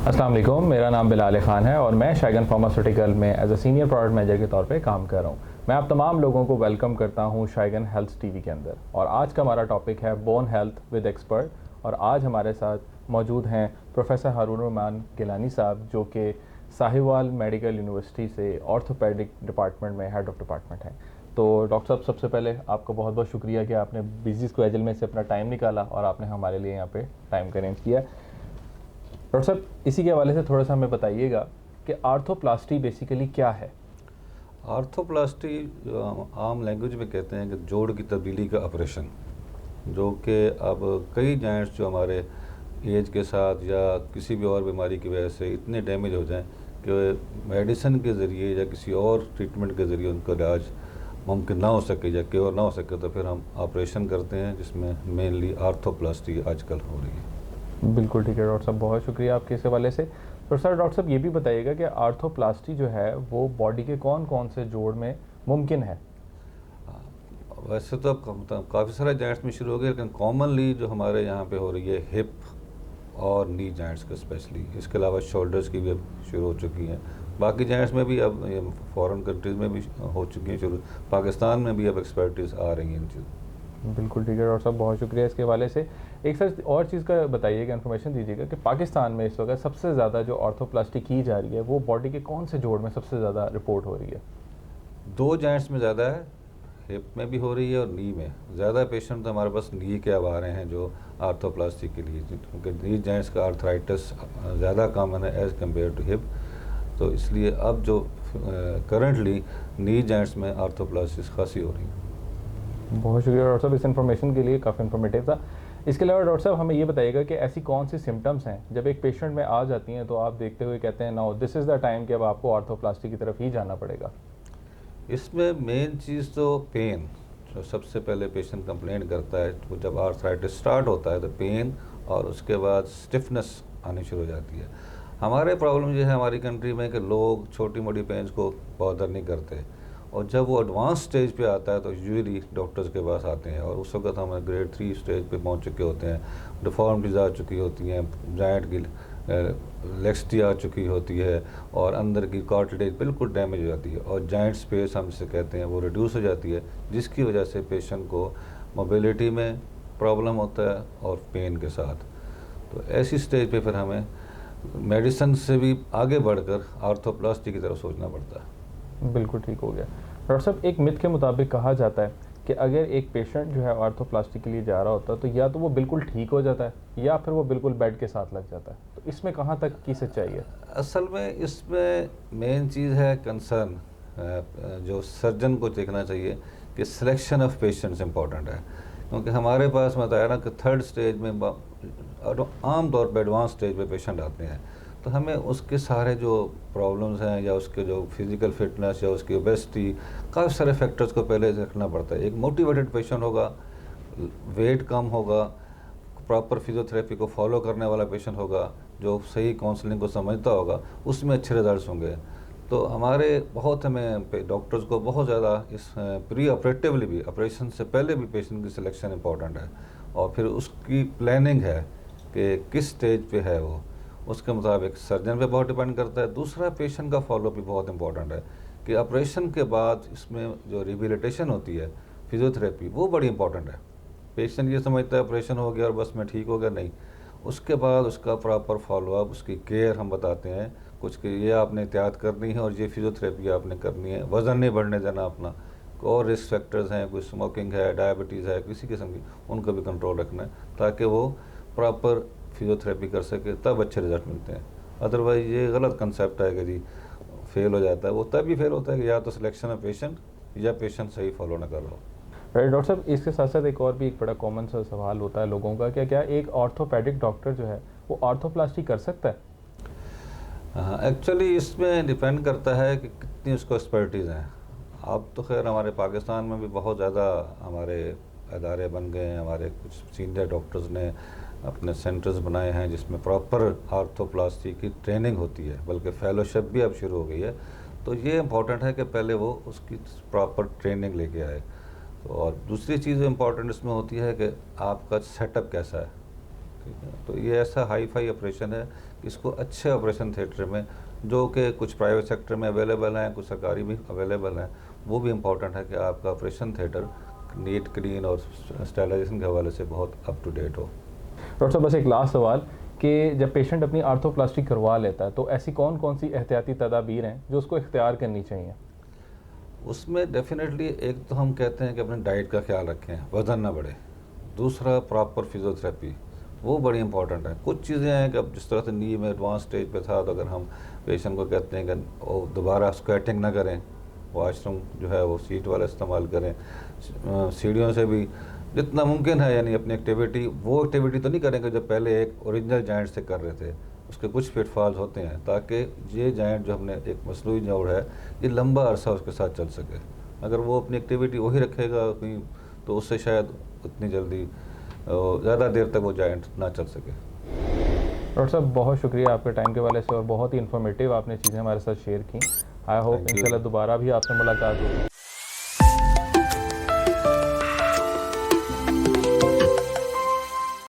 अस्सलाम वालेकुम, मेरा नाम बिलाल ख़ान है और मैं शाइगन फार्मास्यूटिकल में as a senior product manager के तौर पे काम कर रहा हूँ। मैं आप तमाम लोगों को वेलकम करता हूँ शाइगन हेल्थ टीवी के अंदर। और आज का हमारा टॉपिक है बोन हेल्थ विद एक्सपर्ट। और आज हमारे साथ मौजूद हैं प्रोफेसर हारून रहमान गिलानी साहब, जो कि साहिवाल मेडिकल यूनिवर्सिटी से ऑर्थोपेडिक डिपार्टमेंट में हेड ऑफ डिपार्टमेंट हैं। तो डॉक्टर साहब, सबसे पहले आपका बहुत बहुत शुक्रिया कि आपने बिजी स्केड्यूल में से अपना टाइम निकाला और आपने हमारे लिए यहाँ पे टाइम का अरेंज किया। डॉक्टर साहब, इसी के हवाले से थोड़ा सा हमें बताइएगा कि आर्थोप्लास्टी बेसिकली क्या है। आर्थोप्लास्टी आम लैंग्वेज में कहते हैं कि जोड़ की तब्दीली का ऑपरेशन, जो कि अब कई जॉइंट्स जो हमारे एज के साथ या किसी भी और बीमारी की वजह से इतने डैमेज हो जाएं कि मेडिसिन के ज़रिए या किसी और ट्रीटमेंट के ज़रिए उनका इलाज मुमकिन ना हो सके या क्योर ना हो सके, तो फिर हम ऑपरेशन करते हैं, जिसमें मेनली आर्थोप्लास्टी आजकल हो रही है। बिल्कुल ठीक है डॉक्टर साहब, बहुत शुक्रिया आपके इस हवाले से। तो सर डॉक्टर साहब, ये भी बताइएगा कि आर्थोप्लास्टी जो है वो बॉडी के कौन कौन से जोड़ में मुमकिन है। वैसे तो अब काफ़ी सारे जॉइंट्स में शुरू हो गए, लेकिन कॉमनली जो हमारे यहाँ पे हो रही है हिप और नी जॉइंट्स का स्पेशली। इसके अलावा शोल्डर्स की भी अब शुरू हो चुकी हैं। बाकी जॉइंट्स में भी अब ये फॉरेन कंट्रीज़ में भी हो चुकी हैं शुरू। पाकिस्तान में भी अब एक्सपर्टीज़ आ रही हैं इन चीज़ों। बिल्कुल ठीक है डॉक्टर साहब, बहुत शुक्रिया इसके हवाले से। एक सर और चीज़ का बताइएगा, इन्फॉर्मेशन दीजिएगा कि पाकिस्तान में इस वक्त सबसे ज़्यादा जो आर्थोप्लास्टी की जा रही है वो बॉडी के कौन से जोड़ में सबसे ज़्यादा रिपोर्ट हो रही है। दो जॉइंट्स में ज़्यादा है, हिप में भी हो रही है और नी में ज़्यादा। पेशेंट तो हमारे पास नी के अब आ रहे हैं जो आर्थोप्लास्टी के लिए, क्योंकि नी जॉइंट्स का आर्थराइटिस ज़्यादा कॉमन है एज़ कम्पेयर टू हिप। तो इसलिए अब जो करंटली नी जॉइंट्स में आर्थोप्लास्टिस खासी हो रही है। बहुत शुक्रिया डॉक्टर साहब इस इन्फॉर्मेशन के लिए, काफ़ी इन्फॉर्मेटिव था। इसके अलावा डॉक्टर साहब, हमें ये बताइएगा कि ऐसी कौन सी सिम्टम्स हैं जब एक पेशेंट में आ जाती हैं तो आप देखते हुए कहते हैं now this is the time कि अब आपको आर्थोप्लास्टी की तरफ ही जाना पड़ेगा। इसमें मेन चीज़ तो पेन, जो सबसे पहले पेशेंट कंप्लेंट करता है, तो जब आर्थराइटिस स्टार्ट होता है तो पेन और उसके बाद स्टिफनेस आनी शुरू हो जाती है। हमारे प्रॉब्लम ये है हमारी कंट्री में कि लोग छोटी मोटी पेन्स को बॉदर नहीं करते, और जब वो एडवांस स्टेज पे आता है तो यूजुअली डॉक्टर्स के पास आते हैं, और उस वक्त हम ग्रेड 3 स्टेज पे पहुंच चुके होते हैं। डिफॉर्मिटीज़ आ चुकी होती हैं, जॉइंट की लेक्सिटी आ चुकी होती है, और अंदर की कार्टिलेज बिल्कुल डैमेज हो जाती है, और जॉइंट स्पेस हम जिसे कहते हैं वो रिड्यूस हो जाती है, जिसकी वजह से पेशेंट को मोबिलिटी में प्रॉब्लम होता है और पेन के साथ। तो ऐसी स्टेज पे फिर हमें मेडिसिन से भी आगे बढ़कर आर्थोप्लास्टी की तरफ सोचना पड़ता है। बिल्कुल ठीक हो गया डॉक्टर साहब। एक मिथ के मुताबिक कहा जाता है कि अगर एक पेशेंट जो है आर्थोप्लास्टी के लिए जा रहा होता है तो या तो वो बिल्कुल ठीक हो जाता है या फिर वो बिल्कुल बेड के साथ लग जाता है। तो इसमें कहाँ तक की सच्चाई है। असल में इसमें मेन चीज़ है कंसर्न, जो सर्जन को देखना चाहिए कि सिलेक्शन ऑफ पेशेंट्स इम्पॉर्टेंट है। क्योंकि हमारे पास बताया ना कि थर्ड स्टेज में आम तौर पर एडवांस स्टेज पे पेशेंट आते हैं, तो हमें उसके सारे जो प्रॉब्लम्स हैं या उसके जो फिज़िकल फिटनेस या उसकी ओबेसिटी, काफ़ी सारे फैक्टर्स को पहले देखना पड़ता है। एक मोटिवेटेड पेशेंट होगा, वेट कम होगा, प्रॉपर फिजियोथेरेपी को फॉलो करने वाला पेशेंट होगा, जो सही काउंसलिंग को समझता होगा, उसमें अच्छे रिजल्ट्स होंगे। तो हमारे हमें डॉक्टर्स को बहुत ज़्यादा इस प्री ऑपरेटिवली भी, ऑपरेशन से पहले भी पेशेंट की सिलेक्शन इंपॉर्टेंट है, और फिर उसकी प्लानिंग है कि किस स्टेज पे है वो, उसके मुताबिक सर्जन पे बहुत डिपेंड करता है। दूसरा, पेशेंट का फॉलो भी बहुत इंपॉर्टेंट है कि ऑपरेशन के बाद इसमें जो रिहेबिलिटेशन होती है, फिजियोथेरेपी, वो बड़ी इंपॉर्टेंट है। पेशेंट ये समझता है ऑपरेशन हो गया और बस मैं ठीक हो गया, नहीं, उसके बाद उसका प्रॉपर फॉलोअप, उसकी केयर हम बताते हैं कुछ कि ये आपने एहतियात करनी है और ये फिजियोथेरेपी आपने करनी है, वज़न नहीं बढ़ने देना अपना, और रिस्क फैक्टर्स हैं, कोई स्मोकिंग है, डायबिटीज़ है, किसी किस्म की, उनको भी कंट्रोल रखना है ताकि वो प्रॉपर फिजियोथेरेपी कर सके, तब अच्छे रिजल्ट मिलते हैं। अदरवाइज़ ये गलत कंसेप्ट है कि जी फेल हो जाता है, वो तभी फेल होता है कि या तो सिलेक्शन ऑफ पेशेंट या पेशेंट सही फॉलो ना कर रहा हो। राइट डॉक्टर साहब, इसके साथ साथ एक और भी एक बड़ा कॉमन सा सवाल होता है लोगों का, क्या क्या एक ऑर्थोपेडिक डॉक्टर जो है वो आर्थोप्लास्टी कर सकता है। एक्चुअली इसमें डिपेंड करता है कि कितनी उसको एक्सपर्टीज़ हैं। अब तो खैर हमारे पाकिस्तान में भी बहुत ज़्यादा हमारे अदारे बन गए हैं, हमारे कुछ सीनियर डॉक्टर्स ने अपने सेंटर्स बनाए हैं जिसमें प्रॉपर आर्थोप्लास्टी की ट्रेनिंग होती है, बल्कि फेलोशिप भी अब शुरू हो गई है। तो ये इम्पॉर्टेंट है कि पहले वो उसकी प्रॉपर ट्रेनिंग लेके आए। तो और दूसरी चीज़ इम्पॉर्टेंट इसमें होती है कि आपका सेटअप कैसा है, ठीक है, तो ये ऐसा हाई फाई ऑपरेशन है कि इसको अच्छे ऑपरेशन थिएटर में, जो कि कुछ प्राइवेट सेक्टर में अवेलेबल हैं, कुछ सरकारी भी अवेलेबल हैं, वो भी इम्पॉर्टेंट है कि आपका ऑपरेशन थिएटर नीट, क्लीन और स्टेलाइजेशन के हवाले से बहुत अप टू डेट हो। डॉक्टर साहब, बस एक लास्ट सवाल कि जब पेशेंट अपनी आर्थोप्लास्टी करवा लेता है तो ऐसी कौन कौन सी एहतियाती तदाबीर हैं जो उसको इख्तियार करनी चाहिए? उसमें डेफिनेटली एक तो हम कहते हैं कि अपने डाइट का ख्याल रखें, वज़न ना बढ़े। दूसरा, प्रॉपर फिजियोथेरेपी, वो बड़ी इंपॉर्टेंट है। कुछ चीज़ें हैं कि अब जिस तरह से नी में एडवांस स्टेज पे था, तो अगर हम पेशेंट को कहते हैं कि वो दोबारा स्क्वैटिंग ना करें, वॉशरूम जो है वो सीट वाला इस्तेमाल करें, सीढ़ियों से भी जितना मुमकिन है, यानी अपनी एक्टिविटी, वो एक्टिविटी तो नहीं करेंगे जो पहले एक ओरिजिनल जॉइंट से कर रहे थे, उसके कुछ फिटफॉल्स होते हैं, ताकि ये जॉइंट जो हमने एक मसनूई जोड़ है, ये लंबा अरसा उसके साथ चल सके। अगर वो अपनी एक्टिविटी वही रखेगा कहीं, तो उससे शायद उतनी जल्दी ज़्यादा देर तक वो जॉइंट ना चल सके। डॉक्टर साहब, बहुत शुक्रिया आपके टाइम के वाले से, और बहुत ही इन्फॉर्मेटिव आपने चीज़ें हमारे साथ शेयर की। I hope Thank you. इंशाल्लाह दोबारा भी आपसे मुलाकात होगी।